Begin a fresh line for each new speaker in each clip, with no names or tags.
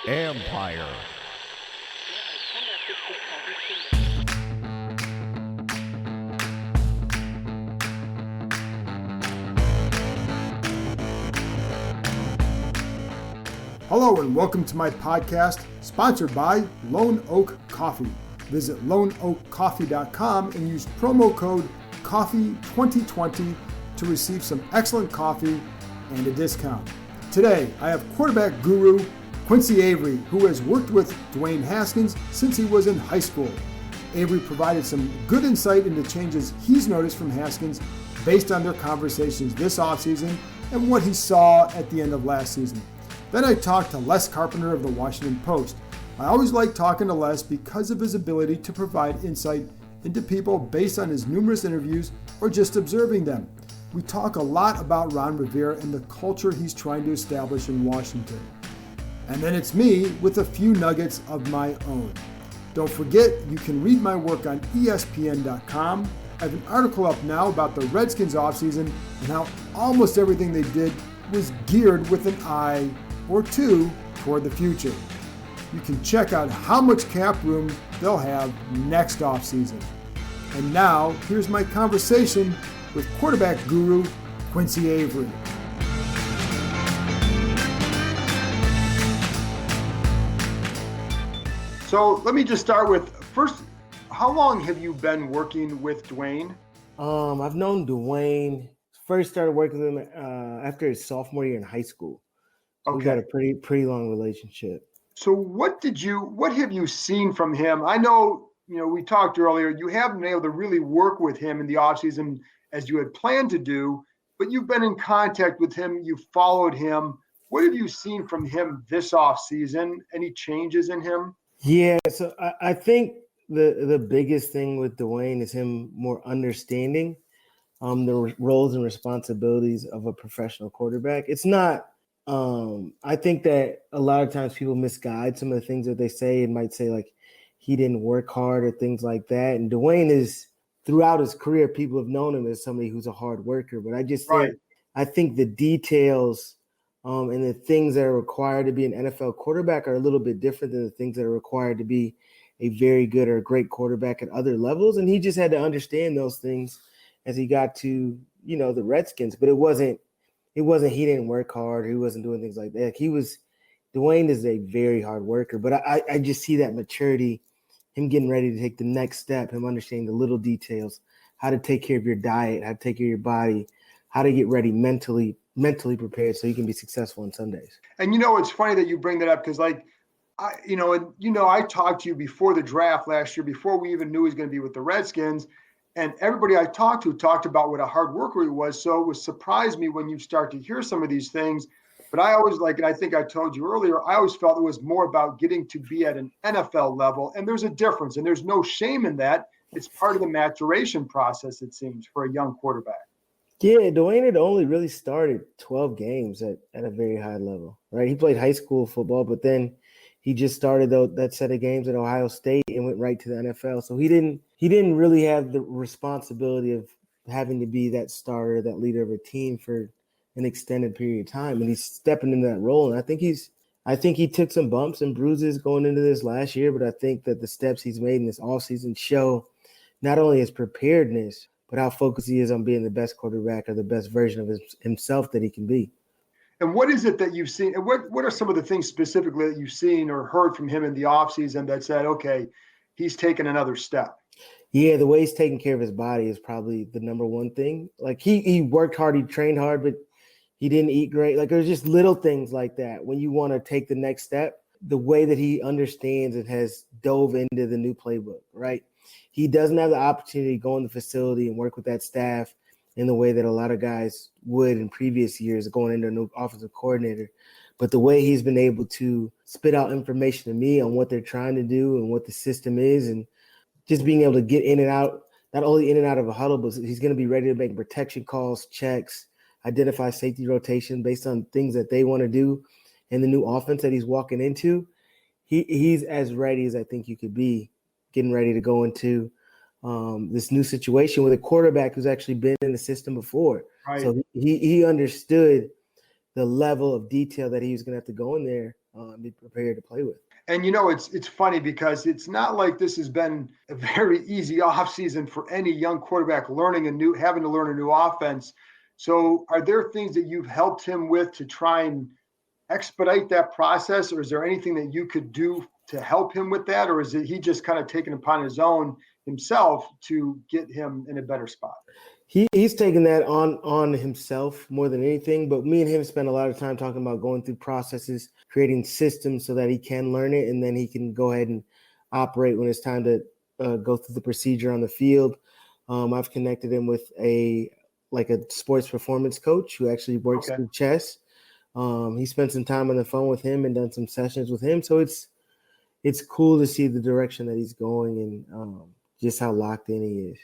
Empire.
Hello and welcome to my podcast, sponsored by Lone Oak Coffee. Visit loneoakcoffee.com and use promo code COFFEE2020 to receive some excellent coffee and a discount. Today, I have quarterback guru Qunicy Avery, who has worked with Dwayne Haskins since he was in high school. Avery provided some good insight into changes he's noticed from Haskins based on their conversations this offseason and what he saw at the end of last season. Then I talked to Les Carpenter of the Washington Post. I always like talking to Les because of his ability to provide insight into people based on his numerous interviews or just observing them. We talk a lot about Ron Rivera and the culture he's trying to establish in Washington. And then it's me with a few nuggets of my own. Don't forget, you can read my work on ESPN.com. I have an article up now about the Redskins offseason and how almost everything they did was geared with an eye or two toward the future. You can check out how much cap room they'll have next offseason. And now, here's my conversation with quarterback guru Qunicy Avery. So let me just start with, first, how long have you been working with Dwayne?
I've known Dwayne, first started working with him after his sophomore year in high school. So we got a pretty long relationship.
So what have you seen from him? I know, we talked earlier, you haven't been able to really work with him in the offseason as you had planned to do, but you've been in contact with him, you've followed him. What have you seen from him this offseason? Any changes in him?
Yeah, so I think the biggest thing with Dwayne is him more understanding the roles and responsibilities of a professional quarterback. It's not I think that a lot of times people misguide some of the things that they say and might say like he didn't work hard or things like that. And Dwayne is, throughout his career, people have known him as somebody who's a hard worker. But I just think, I think the details and the things that are required to be an NFL quarterback are a little bit different than the things that are required to be a very good or great quarterback at other levels. And he just had to understand those things as he got to, the Redskins. But it wasn't he didn't work hard. He wasn't doing things like that. Dwayne is a very hard worker, but I just see that maturity, him getting ready to take the next step, him understanding the little details, how to take care of your diet, how to take care of your body, how to get ready mentally prepared so you can be successful on Sundays.
And it's funny that you bring that up because I talked to you before the draft last year, before we even knew he was going to be with the Redskins. And everybody I talked to talked about what a hard worker he was. So it was surprised me when you start to hear some of these things. But I always and I think I told you earlier, I always felt it was more about getting to be at an NFL level. And there's a difference, and there's no shame in that. It's part of the maturation process, it seems, for a young quarterback.
Yeah, Dwayne had only really started 12 games at a very high level, right? He played high school football, but then he just started that set of games at Ohio State and went right to the NFL. So he didn't really have the responsibility of having to be that starter, that leader of a team for an extended period of time. And he's stepping into that role. And I think he took some bumps and bruises going into this last year, but I think that the steps he's made in this offseason show not only his preparedness, but how focused he is on being the best quarterback or the best version of himself that he can be.
And what is it that you've seen? And what are some of the things specifically that you've seen or heard from him in the offseason that said, okay, he's taken another step?
Yeah, the way he's taking care of his body is probably the number one thing. Like he worked hard, he trained hard, but he didn't eat great. Like there's just little things like that. When you want to take the next step, the way that he understands and has dove into the new playbook, right? He doesn't have the opportunity to go in the facility and work with that staff in the way that a lot of guys would in previous years going into a new offensive coordinator. But the way he's been able to spit out information to me on what they're trying to do and what the system is, and just being able to get in and out, not only in and out of a huddle, but he's going to be ready to make protection calls, checks, identify safety rotation based on things that they want to do in the new offense that he's walking into. He's as ready as I think you could be getting ready to go into this new situation with a quarterback who's actually been in the system before.
Right.
So he understood the level of detail that he was going to have to go in there and be prepared to play with.
And, it's funny because it's not like this has been a very easy offseason for any young quarterback having to learn a new offense. So are there things that you've helped him with to try and expedite that process? Or is there anything that you could do to help him with that? Or is it he just kind of taken upon his own himself to get him in a better spot?
He's taken that on himself more than anything, but me and him spend a lot of time talking about going through processes, creating systems so that he can learn it, and then he can go ahead and operate when it's time to go through the procedure on the field. I've connected him with a sports performance coach who actually works through chess. He spent some time on the phone with him and done some sessions with him. So it's cool to see the direction that he's going and just how locked in he is.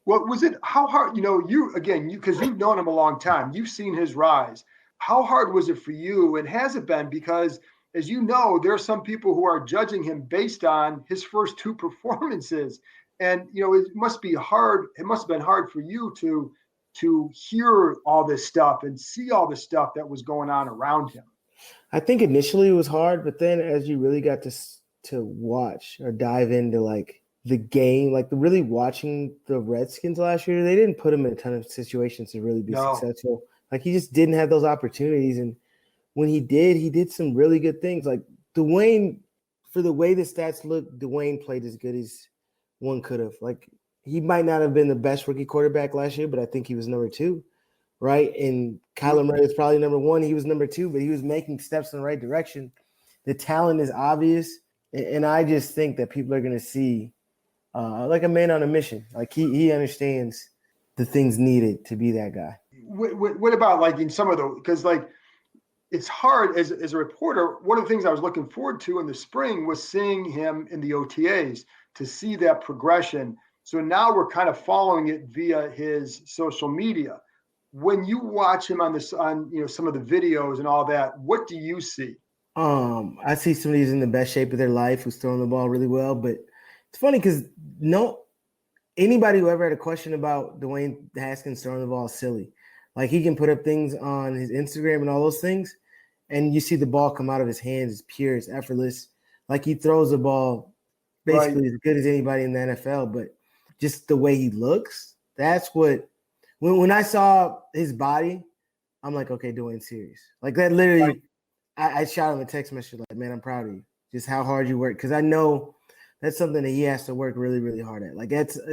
What was it? How hard, because you've known him a long time, you've seen his rise. How hard was it for you? And has it been? Because as you know, there are some people who are judging him based on his first two performances. And, it must be hard. It must have been hard for you to hear all this stuff and see all the stuff that was going on around him.
I think initially it was hard, but then as you really got to watch or dive into the game, really watching the Redskins last year, they didn't put him in a ton of situations to really be successful. He just didn't have those opportunities. And when he did some really good things. Like Dwayne, for the way the stats look, Dwayne played as good as one could have. He might not have been the best rookie quarterback last year, but I think he was number 2, right? And Kyler Murray was probably number 1. He was number 2, but he was making steps in the right direction. The talent is obvious. And I just think that people are going to see a man on a mission. He understands the things needed to be that guy.
What about in some of because it's hard as a reporter. One of the things I was looking forward to in the spring was seeing him in the OTAs to see that progression. So now we're kind of following it via his social media. When you watch him on some of the videos and all that, what do you see?
I see somebody who's in the best shape of their life, who's throwing the ball really well, but it's funny because anybody who ever had a question about Dwayne Haskins throwing the ball is silly. He can put up things on his Instagram and all those things, and you see the ball come out of his hands. It's pure, it's effortless. He throws the ball basically as good as anybody in the NFL, but just the way he looks, that's what – when I saw his body, I'm like, okay, Dwayne's serious. That literally I shot him a text message man, I'm proud of you. Just how hard you work, because I know – that's something that he has to work really, really hard at.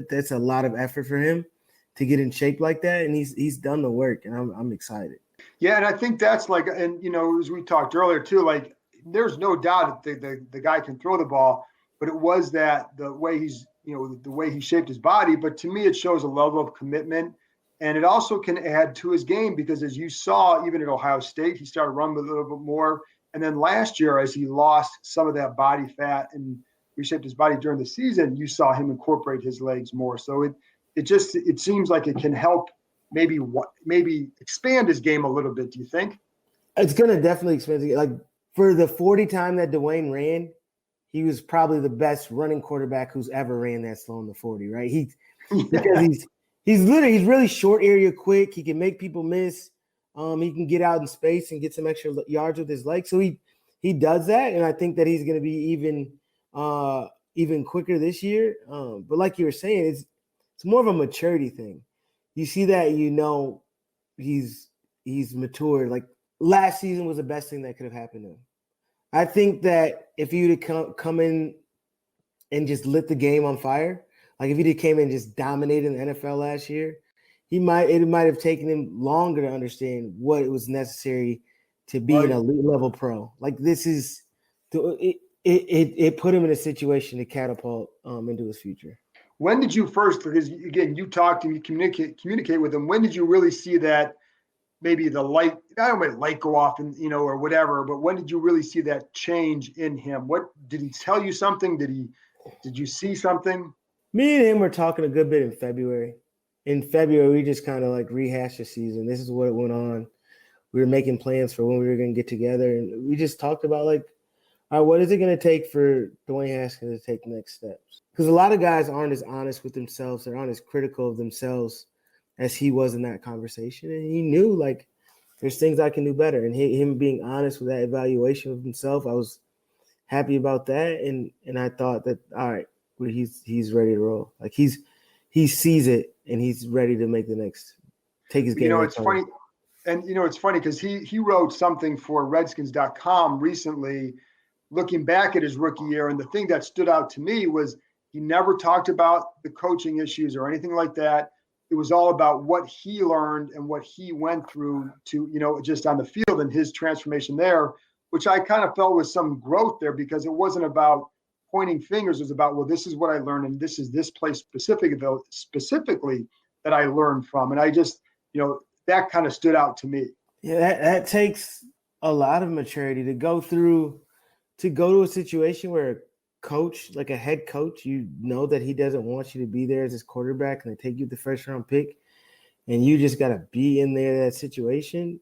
That's a lot of effort for him to get in shape like that, and he's done the work, and I'm excited.
Yeah, and I think that's as we talked earlier too, there's no doubt that the guy can throw the ball, but it was that the way the way he shaped his body. But to me, it shows a level of commitment, and it also can add to his game because as you saw, even at Ohio State, he started running a little bit more, and then last year, as he lost some of that body fat and reshaped his body during the season, you saw him incorporate his legs more. So it seems like it can help maybe expand his game a little bit. Do you think? It's
going to definitely expand his game. For the 40 time that Dwayne ran, he was probably the best running quarterback who's ever ran that slow in the 40, right? Because he's really short area quick. He can make people miss. He can get out in space and get some extra yards with his legs. So he does that, and I think that he's going to be even quicker this year. But like you were saying, it's more of a maturity thing. You see that, he's matured. Last season was the best thing that could have happened to him. I think that if you'd come in and just lit the game on fire, if he'd came in and just dominated the NFL last year, it might have taken him longer to understand what it was necessary to be an elite level pro. It put him in a situation to catapult into his future.
When did you first, because again, you talked and you communicate with him, when did you really see that maybe the light, I don't know, light go off and, or whatever, but when did you really see that change in him? What, did he tell you something? Did you see something?
Me and him were talking a good bit in February. In February, we just kind of rehashed the season. This is what went on. We were making plans for when we were going to get together. And we just talked about all right, what is it going to take for Dwayne Haskins to take next steps? Because a lot of guys aren't as honest with themselves. They're aren't as critical of themselves as he was in that conversation. And he knew, there's things I can do better. And him being honest with that evaluation of himself, I was happy about that. And I thought that, all right, well, he's ready to roll. Like he sees it and he's ready to make take his game.
It's funny. And, it's funny because he wrote something for Redskins.com recently, looking back at his rookie year. And the thing that stood out to me was he never talked about the coaching issues or anything like that. It was all about what he learned and what he went through to, just on the field and his transformation there, which I kind of felt was some growth there because it wasn't about pointing fingers. It was about, well, this is what I learned. And this is this place specifically that I learned from. And I just, that kind of stood out to me.
Yeah, that takes a lot of maturity to go to a situation where coach, like a head coach, you know that he doesn't want you to be there as his quarterback and they take you the first round pick and you just got to be in there, that situation.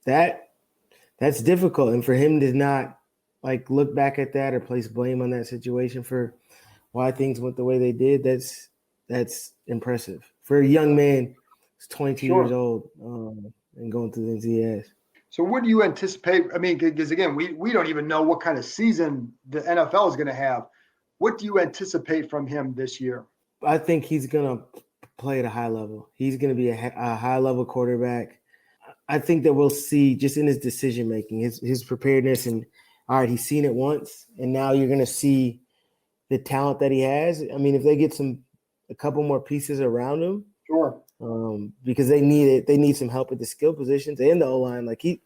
That's difficult. And for him to not like look back at that or place blame on that situation for why things went the way they did, that's impressive for a young man who's 22 years old and going through the things he has.
So what do you anticipate? I mean, because again, we don't even know what kind of season the NFL is going to have. What do you anticipate from him this year?
I think he's going to play at a high level. He's going to be a high-level quarterback. I think that we'll see just in his decision-making, his preparedness. And, all right, he's seen it once, and now you're going to see the talent that he has. I mean, if they get a couple more pieces around him,
sure.
Because they need it. They need some help at the skill positions and the O-line. Like he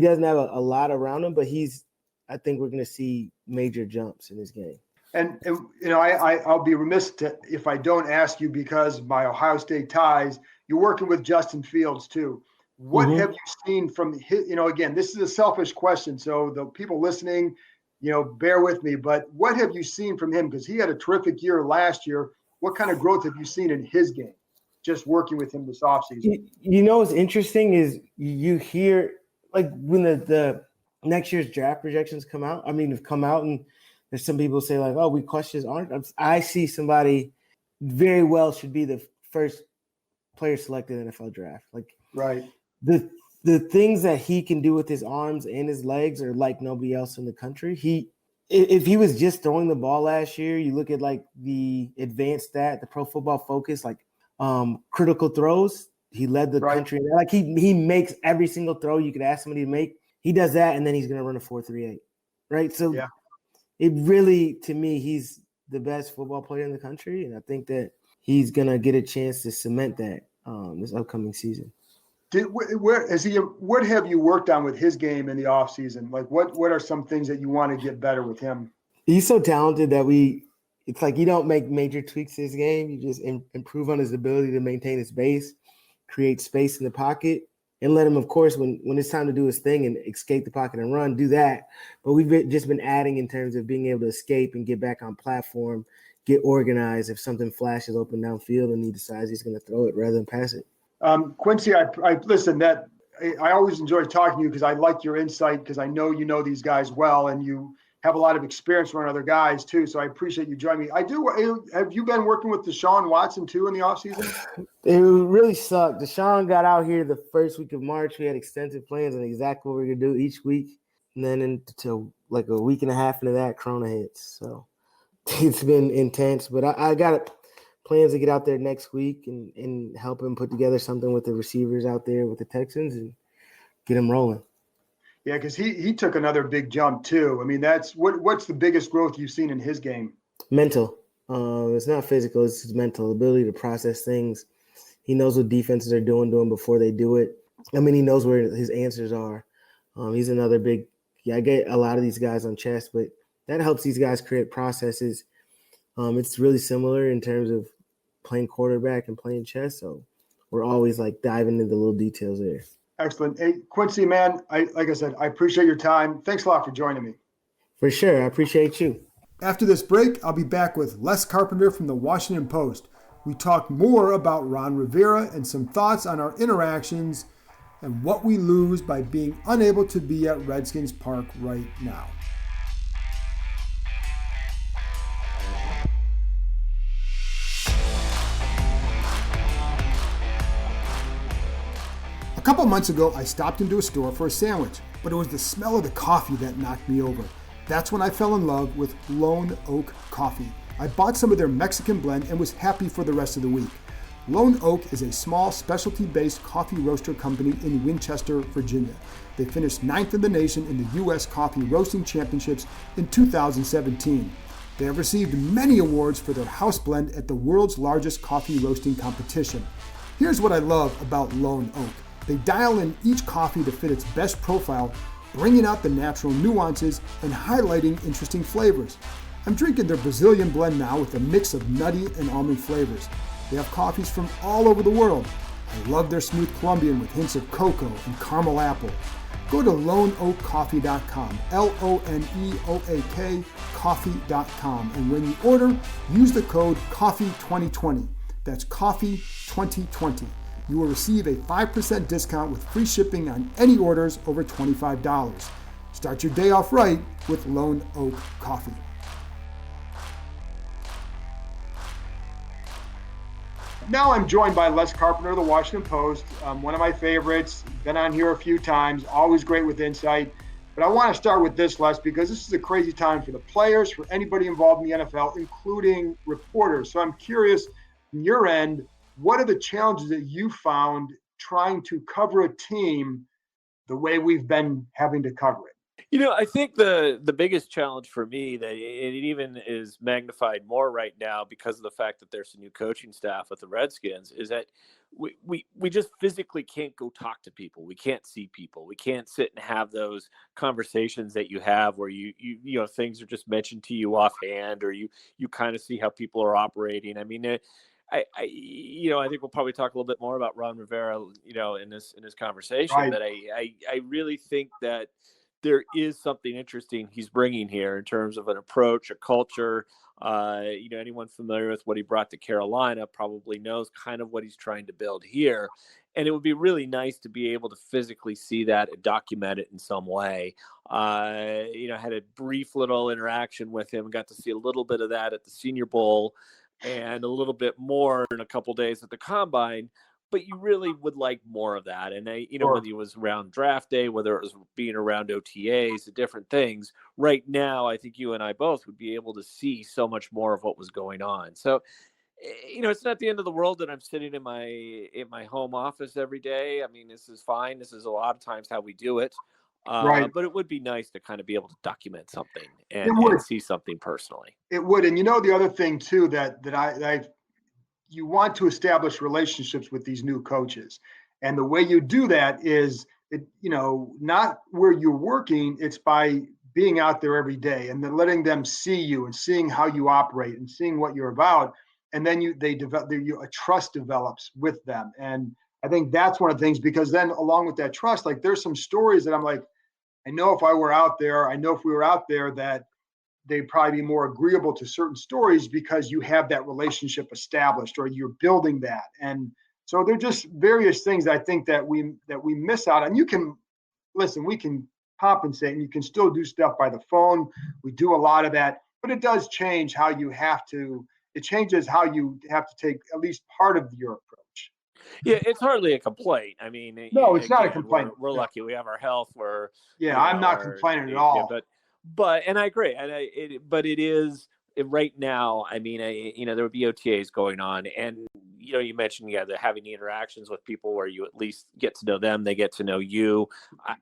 doesn't have a lot around him, but I think we're going to see major jumps in his game.
And I'll be remiss if I don't ask you, because my Ohio State ties, you're working with Justin Fields too. What have you seen from his, again, this is a selfish question, so the people listening, bear with me, but what have you seen from him? Because he had a terrific year last year. What kind of growth have you seen in his game, just working with him this offseason?
What's interesting is you hear, like when the next year's draft projections have come out, and there's some people say like, oh, we question his arms. I see somebody very well should be the first player selected in the NFL draft. Like,
right.
The things that he can do with his arms and his legs are like nobody else in the country. If he was just throwing the ball last year, you look at like the advanced stat, the Pro Football Focus, like critical throws. He led the country. Like he makes every single throw you could ask somebody to make. He does that, and then he's going to run a 4.38, right? So it really, to me, he's the best football player in the country, and I think that he's going to get a chance to cement that this upcoming season.
What have you worked on with his game in the offseason? Like what are some things that you want to get better with him?
He's so talented that it's like you don't make major tweaks to his game. You just improve on his ability to maintain his base, create space in the pocket, and let him, of course, when it's time to do his thing and escape the pocket and run, do that. But we've just been adding in terms of being able to escape and get back on platform, get organized if something flashes open downfield and he decides he's going to throw it rather than pass it.
Qunicy, I listen, I always enjoy talking to you because I like your insight, because I know you know these guys well and you have a lot of experience around other guys too. So I appreciate you joining me. Have you been working with Deshaun Watson too in the offseason?
It really sucked. Deshaun got out here the first week of March. We had extensive plans on exactly what we were going to do each week. And then until like a week and a half into that, Corona hits. So it's been intense, but I got plans to get out there next week and help him put together something with the receivers out there with the Texans and get him rolling.
Yeah, because he took another big jump too. I mean, that's what's the biggest growth you've seen in his game?
Mental. It's not physical. It's his mental ability to process things. He knows what defenses are doing to him before they do it. I mean, he knows where his answers are. He's another big – I get a lot of these guys on chess, but that helps these guys create processes. It's really similar in terms of playing quarterback and playing chess. So we're always like diving into the little details there.
Excellent. Hey, Qunicy, man, like I said, I appreciate your time. Thanks a lot for joining me.
For sure. I appreciate you.
After this break, I'll be back with Les Carpenter from the Washington Post. We talk more about Ron Rivera and some thoughts on our interactions and what we lose by being unable to be at Redskins Park right now. A couple months ago, I stopped into a store for a sandwich, but it was the smell of the coffee that knocked me over. That's when I fell in love with Lone Oak Coffee. I bought some of their Mexican blend and was happy for the rest of the week. Lone Oak is a small specialty-based coffee roaster company in Winchester, Virginia. They finished 9th in the nation in the U.S. Coffee Roasting Championships in 2017. They have received many awards for their house blend at the world's largest coffee roasting competition. Here's what I love about Lone Oak. They dial in each coffee to fit its best profile, bringing out the natural nuances and highlighting interesting flavors. I'm drinking their Brazilian blend now with a mix of nutty and almond flavors. They have coffees from all over the world. I love their smooth Colombian with hints of cocoa and caramel apple. Go to loneoakcoffee.com, L-O-N-E-O-A-K, coffee.com, and when you order, use the code COFFEE2020. That's COFFEE2020. You will receive a 5% discount with free shipping on any orders over $25. Start your day off right with Lone Oak Coffee. Now I'm joined by Les Carpenter of the Washington Post, one of my favorites, been on here a few times, always great with insight. But I want to start with this, Les, because this is a crazy time for the players, for anybody involved in the NFL, including reporters. So I'm curious, from your end, what are the challenges that you found trying to cover a team the way we've been having to cover it?
I think the biggest challenge for me, that it even is magnified more right now because of the fact that there's a new coaching staff with the Redskins, is that we just physically can't go talk to people. We can't see people. We can't sit and have those conversations that you have where you things are just mentioned to you offhand, or you kind of see how people are operating. I mean, I think we'll probably talk a little bit more about Ron Rivera, in this conversation.
Right.
But I really think that there is something interesting he's bringing here in terms of an approach, a culture. Anyone familiar with what he brought to Carolina probably knows kind of what he's trying to build here. And it would be really nice to be able to physically see that and document it in some way. I had a brief little interaction with him, got to see a little bit of that at the Senior Bowl and a little bit more in a couple days at the Combine. But you really would like more of that. And
Sure.
Whether it was around draft day, whether it was being around OTAs, the different things, right now, I think you and I both would be able to see so much more of what was going on. So, it's not the end of the world that I'm sitting in my home office every day. I mean, this is fine. This is a lot of times how we do it.
Right.
But it would be nice to kind of be able to document something and see something personally.
It would. And the other thing too, that you want to establish relationships with these new coaches. And the way you do that is, not where you're working, it's by being out there every day and then letting them see you and seeing how you operate and seeing what you're about. And then a trust develops with them. And I think that's one of the things, because then along with that trust, like there's some stories that I'm like, I know if we were out there that they'd probably be more agreeable to certain stories because you have that relationship established or you're building that. And so they're just various things I think that we miss out on. We can compensate and you can still do stuff by the phone. We do a lot of that, but it does change how it changes how you have to take at least part of your approach.
Yeah, it's hardly a complaint. I mean,
no, it's not a complaint.
We're lucky we have our health.
I'm not complaining at all.
But and I agree, and it is right now. I mean, there would be OTAs going on, and you mentioned they're having the interactions with people where you at least get to know them, they get to know you.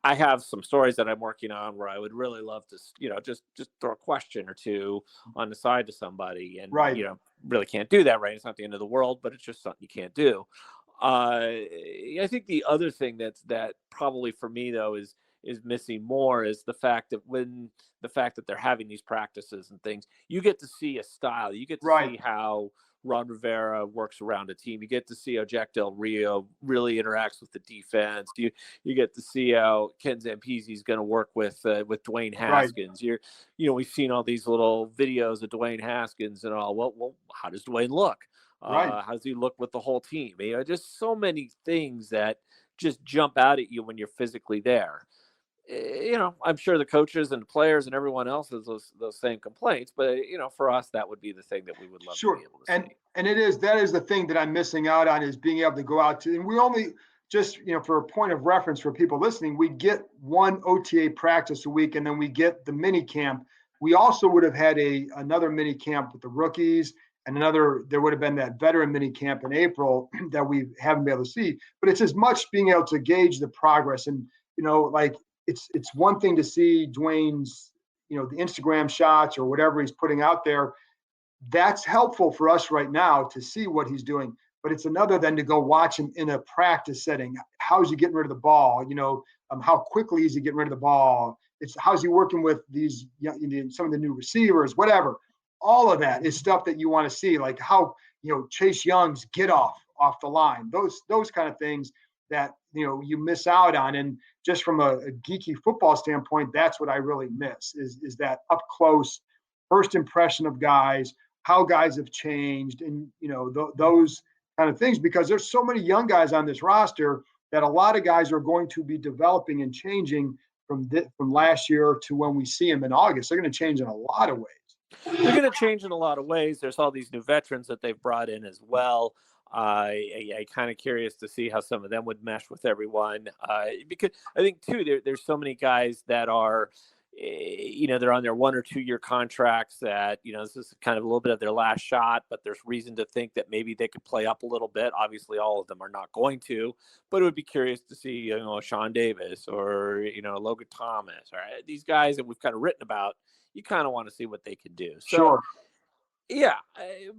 I have some stories that I'm working on where I would really love to, just throw a question or two on the side to somebody, and
right.
Really can't do that, right? It's not the end of the world, but it's just something you can't do. I think the other thing that probably for me though is missing more is the fact that they're having these practices and things. You get to see a style. You get to see how Ron Rivera works around a team. You get to see how Jack Del Rio really interacts with the defense. You get to see how Ken Zampese is going to work with Dwayne Haskins.
Right.
We've seen all these little videos of Dwayne Haskins and all. Well, how does Dwayne look? How does he look with the whole team? Just so many things that just jump out at you when you're physically there. I'm sure the coaches and players and everyone else has those same complaints, but for us, that would be the thing that we would love to be able to see.
And that is the thing that I'm missing out on, is being able to go out to, and we only, just, for a point of reference for people listening, we get one OTA practice a week, and then we get the mini camp. We also would have had another mini camp with the rookies, and there would have been that veteran mini camp in April that we haven't been able to see. But it's as much being able to gauge the progress. And, like it's one thing to see Dwayne's, the Instagram shots or whatever he's putting out there. That's helpful for us right now to see what he's doing. But it's another than to go watch him in a practice setting. How's he getting rid of the ball? How quickly is he getting rid of the ball? It's how's he working with these, some of the new receivers, whatever. All of that is stuff that you want to see, like how, Chase Young's get off the line, those kind of things that, you miss out on. And just from a geeky football standpoint, that's what I really miss is that up close first impression of guys, how guys have changed, and, those kind of things, because there's so many young guys on this roster that a lot of guys are going to be developing and changing from last year to when we see them in August. They're going to change in a lot of ways.
They're going to change in a lot of ways. There's all these new veterans that they've brought in as well. I kind of curious to see how some of them would mesh with everyone, because I think too there's so many guys that are, they're on their 1 or 2 year contracts that, this is kind of a little bit of their last shot, but there's reason to think that maybe they could play up a little bit. Obviously, all of them are not going to, but it would be curious to see, Sean Davis or, Logan Thomas, or these guys that we've kind of written about. You kind of want to see what they can do. So,
sure.
Yeah.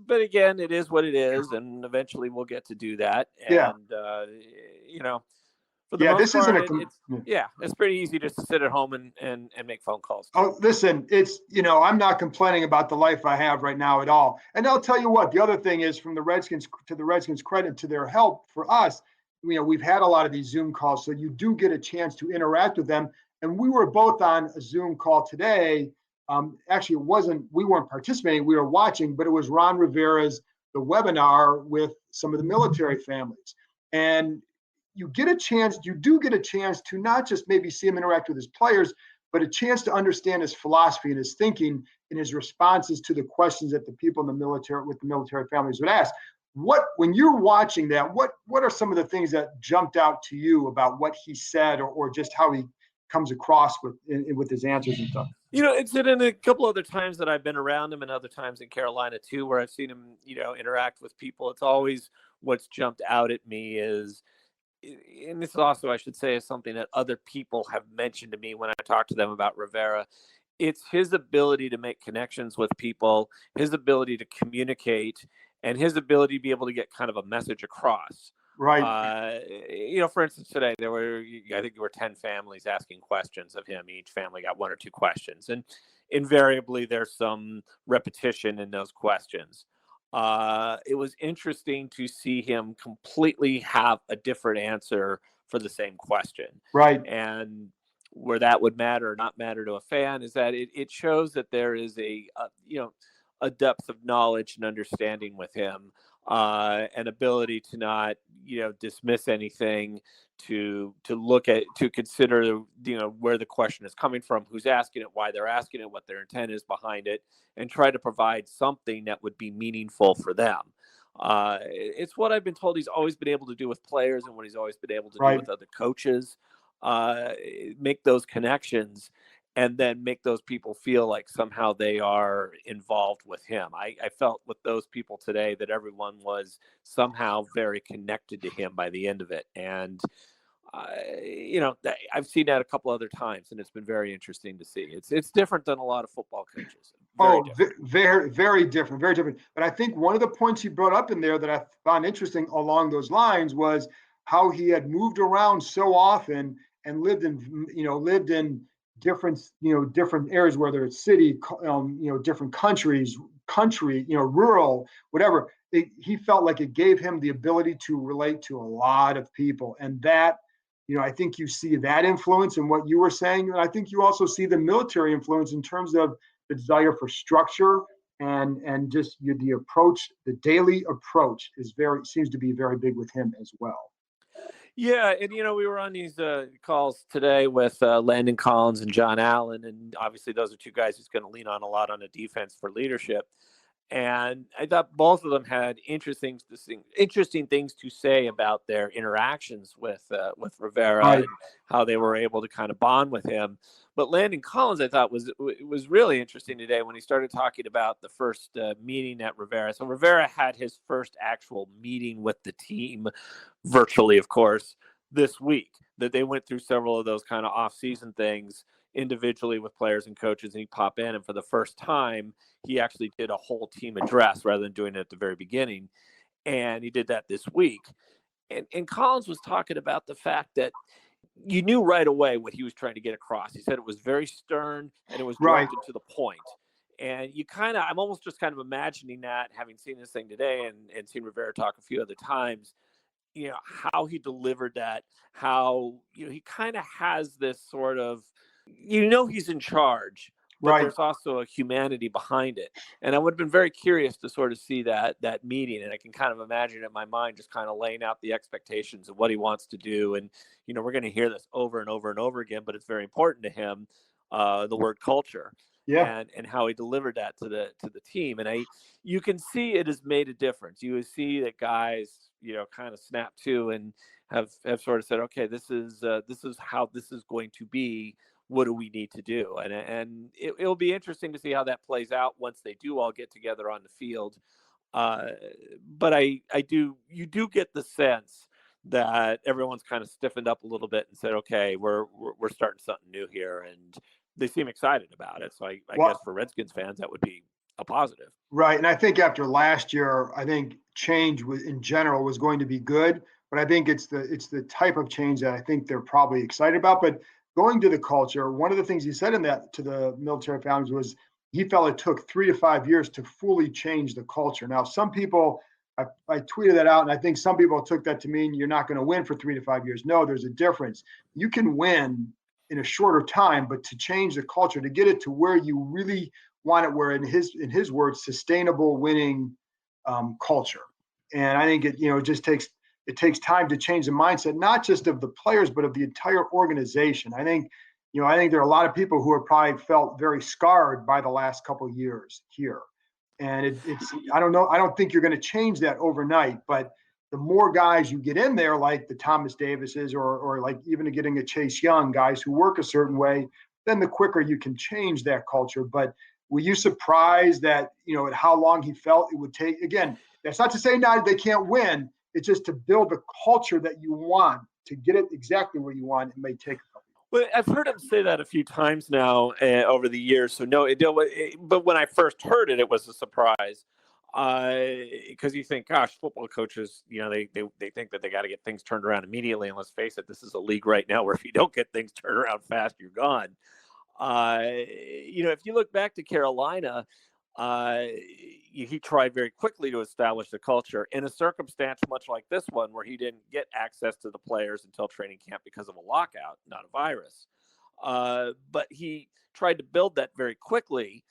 But again, it is what it is. And eventually we'll get to do that. And, for the most part, it's pretty easy just to sit at home and make phone calls.
Oh, listen, it's, I'm not complaining about the life I have right now at all. And I'll tell you what, the other thing is, from the Redskins credit to their help for us, we've had a lot of these Zoom calls, so you do get a chance to interact with them. And we were both on a Zoom call today. Actually, we weren't participating, we were watching, but it was Ron Rivera's, the webinar with some of the military families. And you do get a chance to not just maybe see him interact with his players, but a chance to understand his philosophy and his thinking and his responses to the questions that the people in the military families would ask. When you're watching that, what are some of the things that jumped out to you about what he said, or just how he comes across with his answers and stuff?
It's in a couple other times that I've been around him, and other times in Carolina too, where I've seen him, interact with people. It's always what's jumped out at me is, and this also, I should say, is something that other people have mentioned to me when I talk to them about Rivera. It's his ability to make connections with people, his ability to communicate, and his ability to be able to get kind of a message across.
Right.
For instance, today I think there were 10 families asking questions of him. Each family got 1 or 2 questions, and invariably there's some repetition in those questions. It was interesting to see him completely have a different answer for the same question.
Right.
And where that would matter or not matter to a fan is that it shows that there is a depth of knowledge and understanding with him, an ability to not, dismiss anything, to consider, where the question is coming from, who's asking it, why they're asking it, what their intent is behind it, and try to provide something that would be meaningful for them. It's what I've been told he's always been able to do with players, and what he's always been able to do with other coaches, make those connections, and then make those people feel like somehow they are involved with him. I felt with those people today that everyone was somehow very connected to him by the end of it. And, I've seen that a couple other times, and it's been very interesting to see. It's different than a lot of football coaches.
Very, very different, very different. But I think one of the points he brought up in there that I found interesting along those lines was how he had moved around so often and lived in different areas, whether it's city, different countries, rural, whatever. He felt like it gave him the ability to relate to a lot of people. And that, I think you see that influence in what you were saying. And I think you also see the military influence in terms of the desire for structure and just the approach, the daily approach seems to be very big with him as well.
Yeah, and we were on these calls today with Landon Collins and John Allen, and obviously those are 2 guys who's going to lean on a lot on the defense for leadership. And I thought both of them had interesting things to say about their interactions with Rivera
Right.
and how they were able to kind of bond with him. But Landon Collins, I thought was really interesting today when he started talking about the first meeting at Rivera. So Rivera had his first actual meeting with the team, virtually, of course, this week. That they went through several of those kind of off-season things individually with players and coaches, and he'd pop in, and for the first time he actually did a whole team address rather than doing it at the very beginning. And he did that this week. And Collins was talking about the fact that you knew right away what he was trying to get across. He said it was very stern and it was directed to the point. And I'm almost just kind of imagining that, having seen this thing today and seen Rivera talk a few other times, how he delivered that, how, he kind of has this sort of, he's in charge, but there's also a humanity behind it. And I would have been very curious to sort of see that meeting. And I can kind of imagine in my mind just kind of laying out the expectations of what he wants to do. And, we're going to hear this over and over and over again, but it's very important to him, the word culture.
Yeah.
And how he delivered that to the team. And you can see it has made a difference. You see that guys, kind of snap to and have sort of said, okay, this is how this is going to be. What do we need to do? And it'll be interesting to see how that plays out once they do all get together on the field. But you do get the sense that everyone's kind of stiffened up a little bit and said, okay, we're starting something new here. And they seem excited about it. So I guess for Redskins fans, that would be a positive.
Right. And I think after last year, I think change in general was going to be good, but I think it's the type of change that I think they're probably excited about. But going to the culture, one of the things he said in that to the military families was he felt it took 3 to 5 years to fully change the culture. Now, some people, I tweeted that out, and I think some people took that to mean you're not going to win for 3 to 5 years. No, there's a difference. You can win in a shorter time, but to change the culture, to get it to where you really want it, where in his words, sustainable winning culture. And I think it just takes time to change the mindset, not just of the players, but of the entire organization. I think there are a lot of people who have probably felt very scarred by the last couple of years here. And it's I don't know. I don't think you're going to change that overnight, but the more guys you get in there, like the Thomas Davises or like even getting a Chase Young, guys who work a certain way, then the quicker you can change that culture. But were you surprised that, at how long he felt it would take? Again, that's not to say now they can't win. It's just to build the culture that you want, to get it exactly where you want. It may take a couple.
Well, I've heard him say that a few times now over the years. So no, but when I first heard it, it was a surprise. Because you think, gosh, football coaches, they think that they got to get things turned around immediately. And let's face it, this is a league right now where if you don't get things turned around fast, you're gone. If you look back to Carolina, he tried very quickly to establish the culture in a circumstance much like this one, where he didn't get access to the players until training camp because of a lockout, not a virus. But he tried to build that very quickly.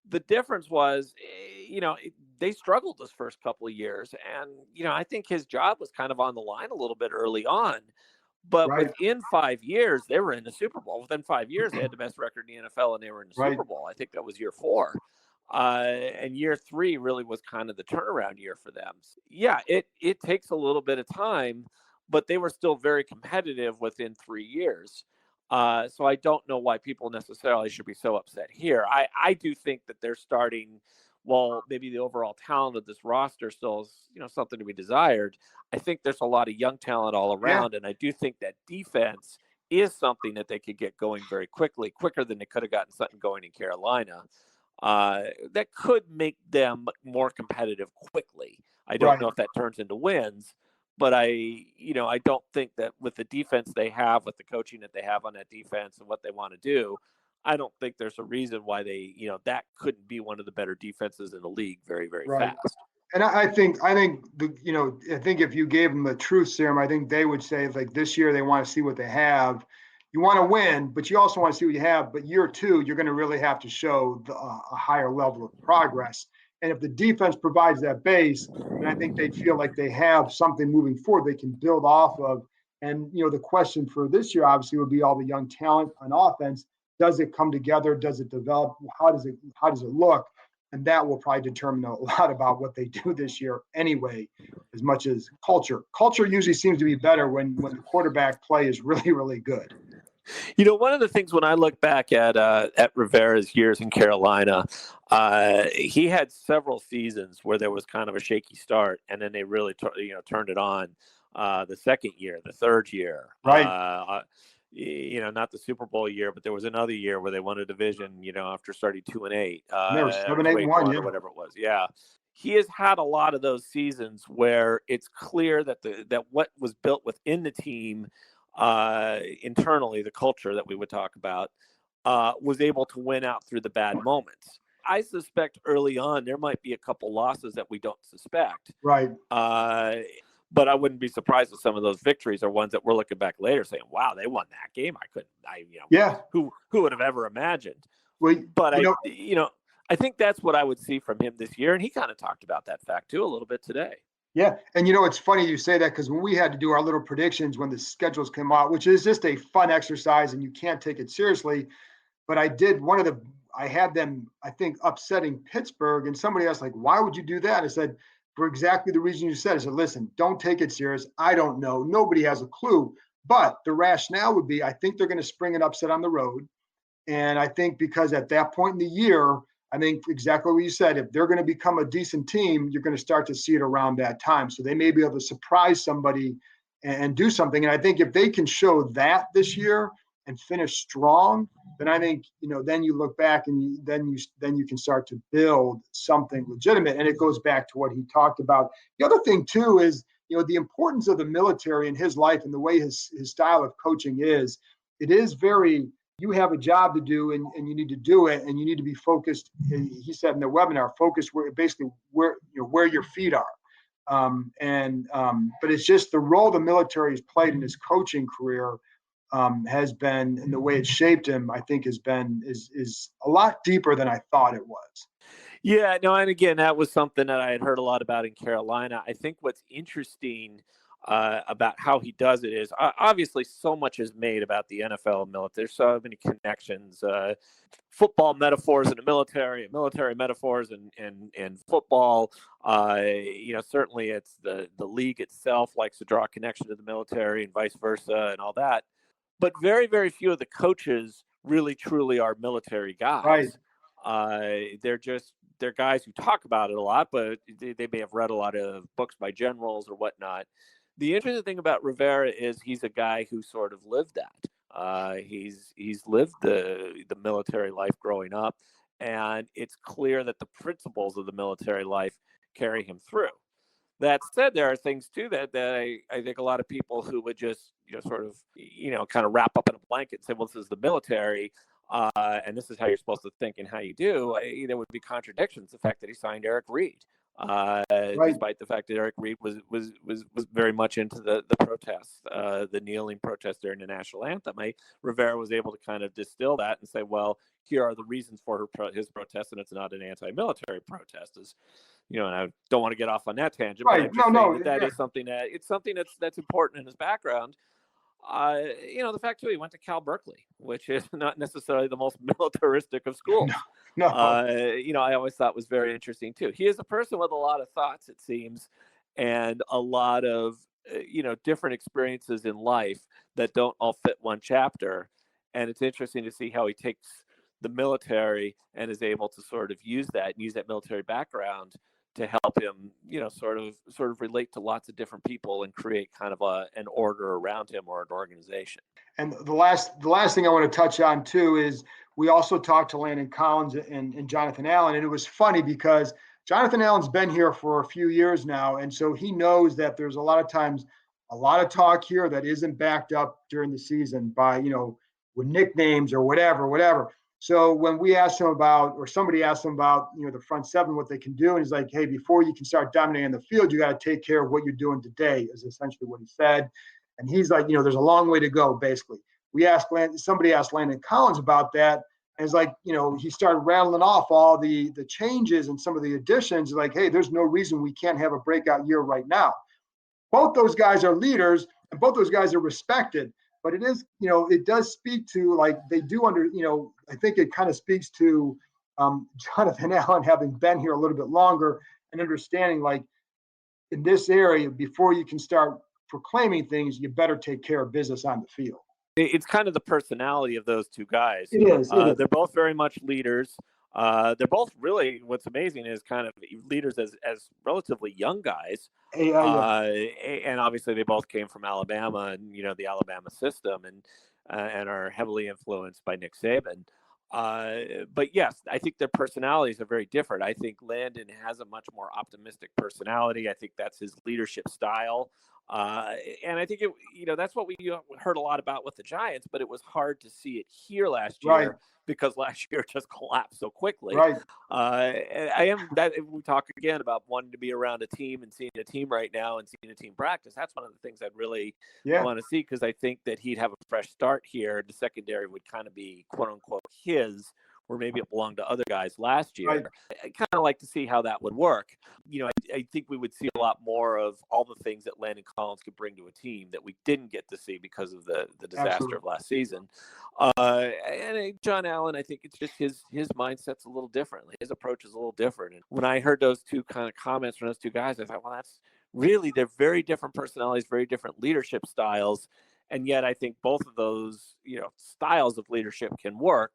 The difference was, they struggled this first couple of years. And, I think his job was kind of on the line a little bit early on. But within 5 years, they were in the Super Bowl. Within 5 years, they had the best record in the NFL, and they were in the Super Bowl. I think that was year 4. And year 3 really was kind of the turnaround year for them. Yeah, it takes a little bit of time, but they were still very competitive within 3 years. So I don't know why people necessarily should be so upset here. I do think that they're starting, while maybe the overall talent of this roster still is, something to be desired. I think there's a lot of young talent all around. And I do think that defense is something that they could get going very quickly, quicker than they could have gotten something going in Carolina. That could make them more competitive quickly. I don't know if that turns into wins, but I don't think that with the defense they have, with the coaching that they have on that defense and what they want to do, I don't think there's a reason why they, that couldn't be one of the better defenses in the league very, very fast.
And I think if you gave them the truth serum, I think they would say, like, this year they want to see what they have. You want to win, but you also want to see what you have. But year 2, you're going to really have to show a higher level of progress. And if the defense provides that base, then I think they'd feel like they have something moving forward they can build off of. And, the question for this year, obviously, would be all the young talent on offense. Does it come together? Does it develop? How does it look? And that will probably determine a lot about what they do this year anyway, as much as culture. Culture usually seems to be better when the quarterback play is really, really good.
One of the things when I look back at Rivera's years in Carolina, he had several seasons where there was kind of a shaky start, and then they really turned it on the second year, the third year.
Right.
Not the Super Bowl year, but there was another year where they won a division, after starting 2-8,
They were 7-8-1,
or whatever it was. Yeah. He has had a lot of those seasons where it's clear that that what was built within the team internally, the culture that we would talk about, was able to win out through the bad moments. I suspect early on there might be a couple losses that we don't suspect.
Right.
But I wouldn't be surprised if some of those victories are ones that we're looking back later saying, wow, they won that game. Who would have ever imagined?
Well,
but I think that's what I would see from him this year. And he kind of talked about that fact too a little bit today.
Yeah. And it's funny you say that, because when we had to do our little predictions when the schedules came out, which is just a fun exercise and you can't take it seriously. But I had them, I think, upsetting Pittsburgh, and somebody asked, like, why would you do that? I said, for exactly the reason you said. I said, listen, don't take it serious. I don't know. Nobody has a clue. But the rationale would be, I think they're going to spring an upset on the road. And I think because at that point in the year, I think exactly what you said, if they're going to become a decent team, you're going to start to see it around that time. So they may be able to surprise somebody and do something. And I think if they can show that this year and finish strong, then I think, then you look back and then you can start to build something legitimate. And it goes back to what he talked about. The other thing too is, the importance of the military in his life and the way his style of coaching is. It is very, you have a job to do and you need to do it, and you need to be focused. He said in the webinar, focus where your feet are. But it's just the role the military has played in his coaching career has been, and the way it shaped him, I think is a lot deeper than I thought it was.
Yeah, no, and again, that was something that I had heard a lot about in Carolina. I think what's interesting about how he does it is obviously so much is made about the NFL and military. There's so many connections, football metaphors in the military metaphors and football. Certainly it's the league itself likes to draw a connection to the military and vice versa and all that. But very, very few of the coaches really truly are military guys.
Right.
They're guys who talk about it a lot, but they may have read a lot of books by generals or whatnot. The interesting thing about Rivera is he's a guy who sort of lived that. He's lived the military life growing up, and it's clear that the principles of the military life carry him through. That said, there are things too that I think a lot of people who would just sort of kind of wrap up in a blanket and say, well, this is the military. And this is how you're supposed to think and how you do. There would be contradictions. The fact that he signed Eric Reed, despite the fact that Eric Reed was very much into the protests, the kneeling protest during the national anthem. Rivera was able to kind of distill that and say, well, here are the reasons for his protest, and it's not an anti-military protest. And I don't want to get off on that tangent,
right?
But that is something that's important in his background. The fact too, he went to Cal Berkeley, which is not necessarily the most militaristic of schools.
No.
I always thought was very interesting too. He is a person with a lot of thoughts, it seems, and a lot of different experiences in life that don't all fit one chapter. And it's interesting to see how he takes the military and is able to sort of use that military background to help him, sort of relate to lots of different people and create kind of an order around him or an organization.
And the last thing I want to touch on too is we also talked to Landon Collins and Jonathan Allen, and it was funny because Jonathan Allen's been here for a few years now, and so he knows that there's a lot of times a lot of talk here that isn't backed up during the season by with nicknames or whatever. So when we asked him about, or somebody asked him about, the front seven, what they can do, and he's like, hey, before you can start dominating the field, you got to take care of what you're doing today, is essentially what he said. And he's like, there's a long way to go, basically. Somebody asked Landon Collins about that, and it's like, he started rattling off all the changes and some of the additions, like, hey, there's no reason we can't have a breakout year right now. Both those guys are leaders, and both those guys are respected. But it is, it does speak to, like, they do I think it kind of speaks to Jonathan Allen, having been here a little bit longer and understanding, like, in this area, before you can start proclaiming things, you better take care of business on the field.
It's kind of the personality of those two guys.
It is.
They're both very much leaders. They're both really, what's amazing is kind of leaders as relatively young guys. And obviously they both came from Alabama and, the Alabama system and are heavily influenced by Nick Saban. But yes, I think their personalities are very different. I think Landon has a much more optimistic personality. I think that's his leadership style. And I think that's what we heard a lot about with the Giants, but it was hard to see it here last year because last year just collapsed so quickly.
Right.
We talk again about wanting to be around a team and seeing a team right now and seeing a team practice. That's one of the things I'd really want to see, because I think that he'd have a fresh start here. The secondary would kind of be quote unquote his, where maybe it belonged to other guys last year.
Right.
I kind of like to see how that would work. I think we would see a lot more of all the things that Landon Collins could bring to a team that we didn't get to see because of the disaster of last season. And John Allen, I think it's just his mindset's a little different. His approach is a little different. And when I heard those two kind of comments from those two guys, I thought, well, that's really, they're very different personalities, very different leadership styles. And yet I think both of those, styles of leadership can work.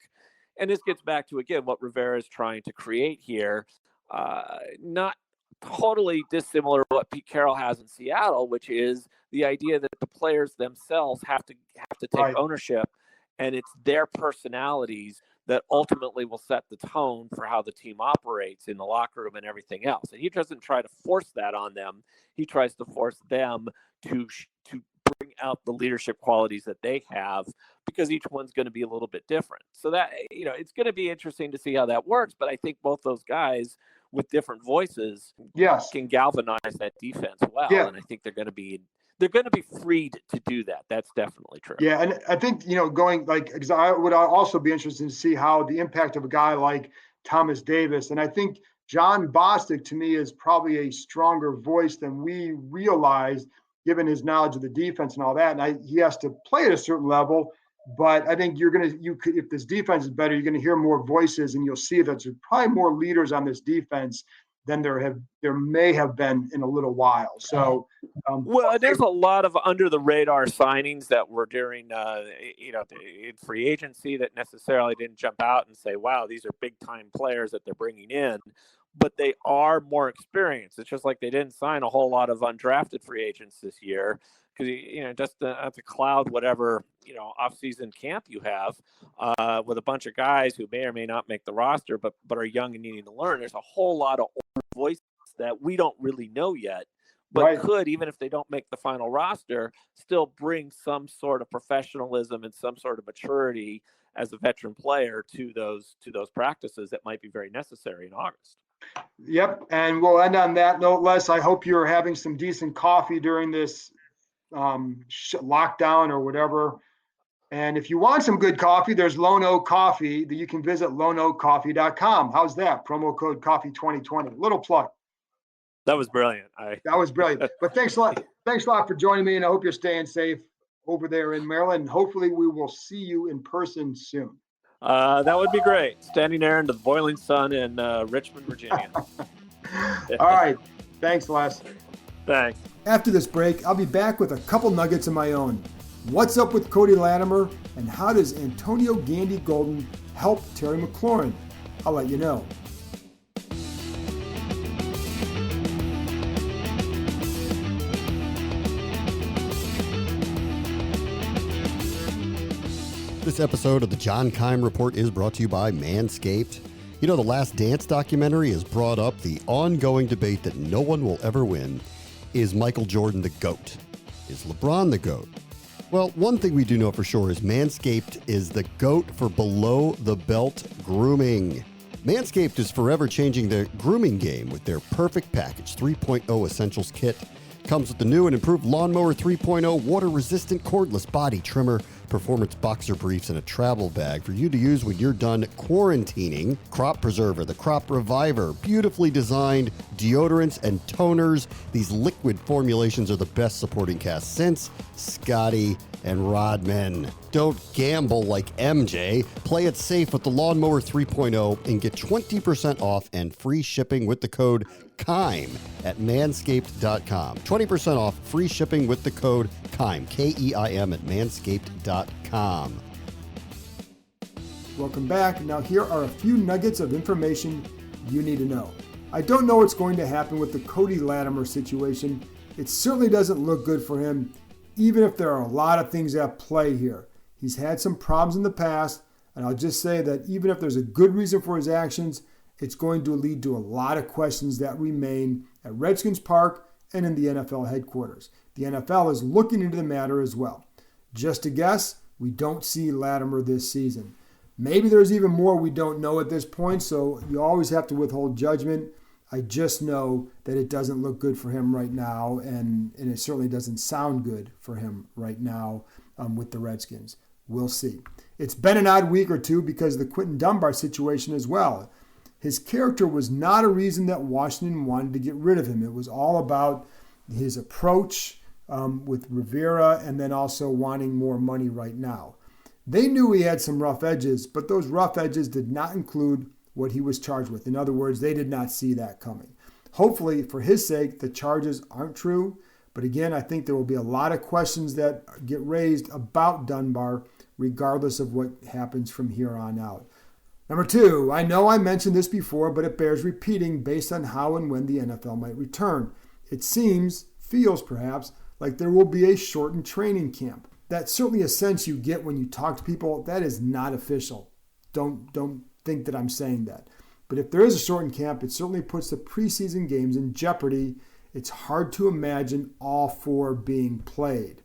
And this gets back to, again, what Rivera is trying to create here. Not totally dissimilar to what Pete Carroll has in Seattle, which is the idea that the players themselves have to take ownership, and it's their personalities that ultimately will set the tone for how the team operates in the locker room and everything else. And he doesn't try to force that on them. He tries to force them to bring out the leadership qualities that they have, because each one's going to be a little bit different. So that, it's going to be interesting to see how that works. But I think both those guys with different voices can galvanize that defense well. Yeah. And I think they're going to be freed to do that. That's definitely true.
Yeah. And I think, because I would also be interested to see how the impact of a guy like Thomas Davis. And I think John Bostic, to me, is probably a stronger voice than we realize, given his knowledge of the defense and all that. And he has to play at a certain level, but I think if this defense is better, you're going to hear more voices, and you'll see that there's probably more leaders on this defense than there may have been in a little while. So,
there's a lot of under the radar signings that were during, in free agency that necessarily didn't jump out and say, wow, these are big time players that they're bringing in. But they are more experienced. It's just like they didn't sign a whole lot of undrafted free agents this year, because just to cloud whatever off-season camp you have with a bunch of guys who may or may not make the roster, but are young and needing to learn. There's a whole lot of old voices that we don't really know yet, but could, even if they don't make the final roster, still bring some sort of professionalism and some sort of maturity as a veteran player to those practices that might be very necessary in August.
Yep. And we'll end on that note, Les. I hope you're having some decent coffee during this lockdown or whatever. And if you want some good coffee, there's Lone Oak Coffee that you can visit loneoakcoffee.com. How's that? Promo code coffee 2020. Little plug.
That was brilliant.
That was brilliant. But thanks a lot. Thanks a lot for joining me. And I hope you're staying safe over there in Maryland. And hopefully we will see you in person soon.
That would be great. Standing there in the boiling sun in Richmond, Virginia.
All right. Thanks, Les.
Thanks.
After this break, I'll be back with a couple nuggets of my own. What's up with Cody Latimer, and how does Antonio Gandy Golden help Terry McLaurin? I'll let you know.
This episode of the John Keim Report is brought to you by Manscaped. The Last Dance documentary has brought up the ongoing debate that no one will ever win. Is Michael Jordan the GOAT? Is LeBron the GOAT? Well, one thing we do know for sure is Manscaped is the GOAT for below-the-belt grooming. Manscaped is forever changing their grooming game with their Perfect Package 3.0 Essentials Kit. Comes with the new and improved Lawnmower 3.0 water-resistant cordless body trimmer, performance boxer briefs, and a travel bag for you to use when you're done quarantining. Crop Preserver, the Crop Reviver, beautifully designed deodorants and toners. These liquid formulations are the best supporting cast since Scotty and Rodman. Don't gamble like MJ. Play it safe with the Lawnmower 3.0 and get 20% off and free shipping with the code KEIM at manscaped.com. 20% off free shipping with the code KEIM, K-E-I-M, at manscaped.com.
Welcome back. Now here are a few nuggets of information you need to know. I don't know what's going to happen with the Cody Latimer situation. It certainly doesn't look good for him, even if there are a lot of things at play here. He's had some problems in the past, and I'll just say that even if there's a good reason for his actions, it's going to lead to a lot of questions that remain at Redskins Park and in the NFL headquarters. The NFL is looking into the matter as well. Just a guess, we don't see Latimer this season. Maybe there's even more we don't know at this point, so you always have to withhold judgment. I just know that it doesn't look good for him right now, and it certainly doesn't sound good for him right now with the Redskins. We'll see. It's been an odd week or two because of the Quinton Dunbar situation as well. His character was not a reason that Washington wanted to get rid of him. It was all about his approach with Rivera and then also wanting more money right now. They knew he had some rough edges, but those rough edges did not include what he was charged with. In other words, they did not see that coming. Hopefully, for his sake, the charges aren't true. But again, I think there will be a lot of questions that get raised about Dunbar, regardless of what happens from here on out. Number two, I know I mentioned this before, but it bears repeating based on how and when the NFL might return. It feels perhaps, like there will be a shortened training camp. That's certainly a sense you get when you talk to people. That is not official. Don't think that I'm saying that. But if there is a shortened camp, it certainly puts the preseason games in jeopardy. It's hard to imagine all four being played.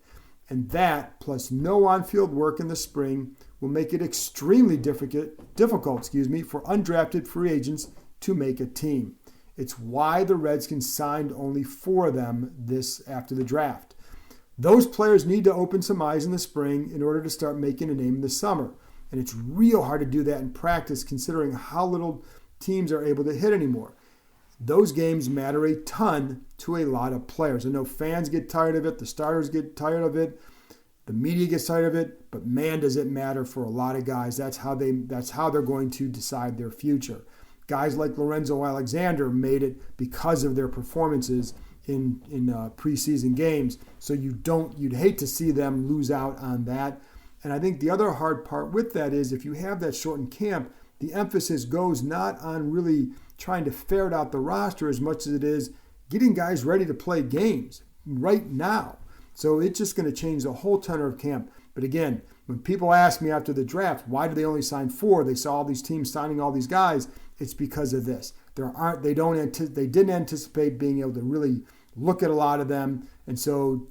And that, plus no on-field work in the spring, will make it extremely difficult for undrafted free agents to make a team. It's why the Redskins signed only 4 of them after the draft. Those players need to open some eyes in the spring in order to start making a name in the summer. And it's real hard to do that in practice considering how little teams are able to hit anymore. Those games matter a ton to a lot of players. I know fans get tired of it, the starters get tired of it, the media gets tired of it, but man, does it matter for a lot of guys. That's how they're going to decide their future. Guys like Lorenzo Alexander made it because of their performances in preseason games. So you'd hate to see them lose out on that. And I think the other hard part with that is if you have that shortened camp, the emphasis goes not on really trying to ferret out the roster as much as it is getting guys ready to play games right now. So it's just going to change the whole tenor of camp. But again, when people ask me after the draft, why did they only sign 4? They saw all these teams signing all these guys. It's because of this. They didn't anticipate being able to really look at a lot of them. And so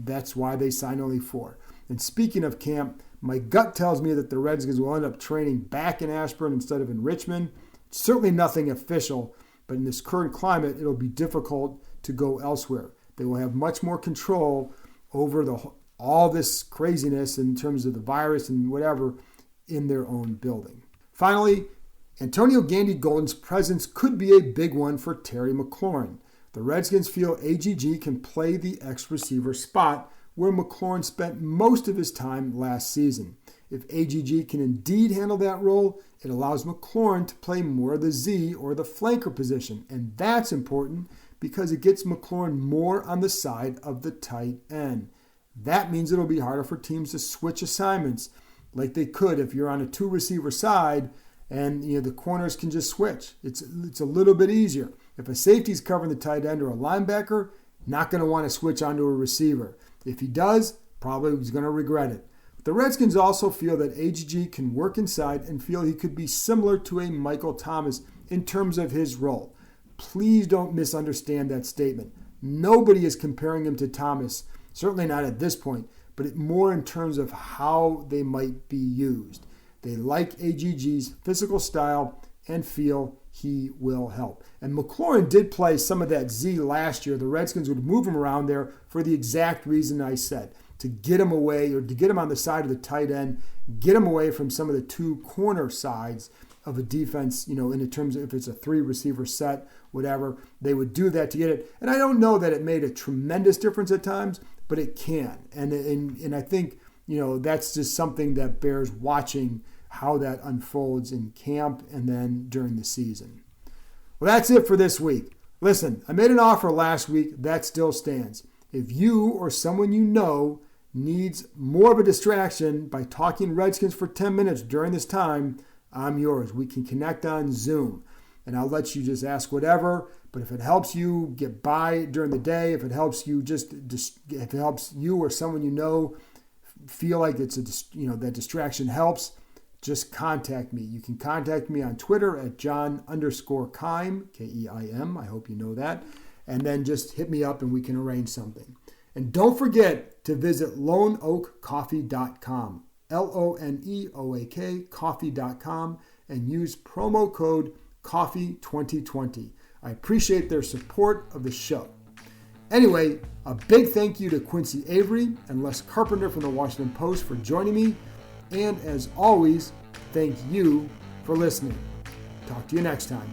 that's why they signed only 4. And speaking of camp, my gut tells me that the Redskins will end up training back in Ashburn instead of in Richmond. Certainly nothing official, but in this current climate, it'll be difficult to go elsewhere. They will have much more control over all this craziness in terms of the virus and whatever in their own building. Finally, Antonio Gandy-Golden's presence could be a big one for Terry McLaurin. The Redskins feel AGG can play the X-receiver spot where McLaurin spent most of his time last season. If AGG can indeed handle that role, it allows McLaurin to play more of the Z or the flanker position, and that's important because it gets McLaurin more on the side of the tight end. That means it'll be harder for teams to switch assignments like they could if you're on a 2-receiver side and the corners can just switch. It's a little bit easier. If a safety's covering the tight end or a linebacker, not going to want to switch onto a receiver. If he does, probably he's going to regret it. The Redskins also feel that AGG can work inside and feel he could be similar to a Michael Thomas in terms of his role. Please don't misunderstand that statement. Nobody is comparing him to Thomas, certainly not at this point, but more in terms of how they might be used. They like AGG's physical style and feel he will help. And McLaurin did play some of that Z last year. The Redskins would move him around there for the exact reason I said, to get him away or to get him on the side of the tight end, get him away from some of the 2 corner sides of a defense, in terms of if it's a 3-receiver set, whatever. They would do that to get it. And I don't know that it made a tremendous difference at times, but it can. And I think, that's just something that bears watching how that unfolds in camp and then during the season. Well, that's it for this week. Listen, I made an offer last week that still stands. If you or someone you know needs more of a distraction by talking Redskins for 10 minutes during this time, I'm yours. We can connect on Zoom, and I'll let you just ask whatever. But if it helps you get by during the day, if it helps you if it helps you or someone you know feel like it's that distraction helps, just contact me. You can contact me on Twitter at John_Keim, Keim. I hope you know that. And then just hit me up and we can arrange something. And don't forget to visit loneoakcoffee.com, LONEOAK coffee.com, and use promo code COFFEE2020. I appreciate their support of the show. Anyway, a big thank you to Qunicy Avery and Les Carpenter from the Washington Post for joining me. And as always, thank you for listening. Talk to you next time.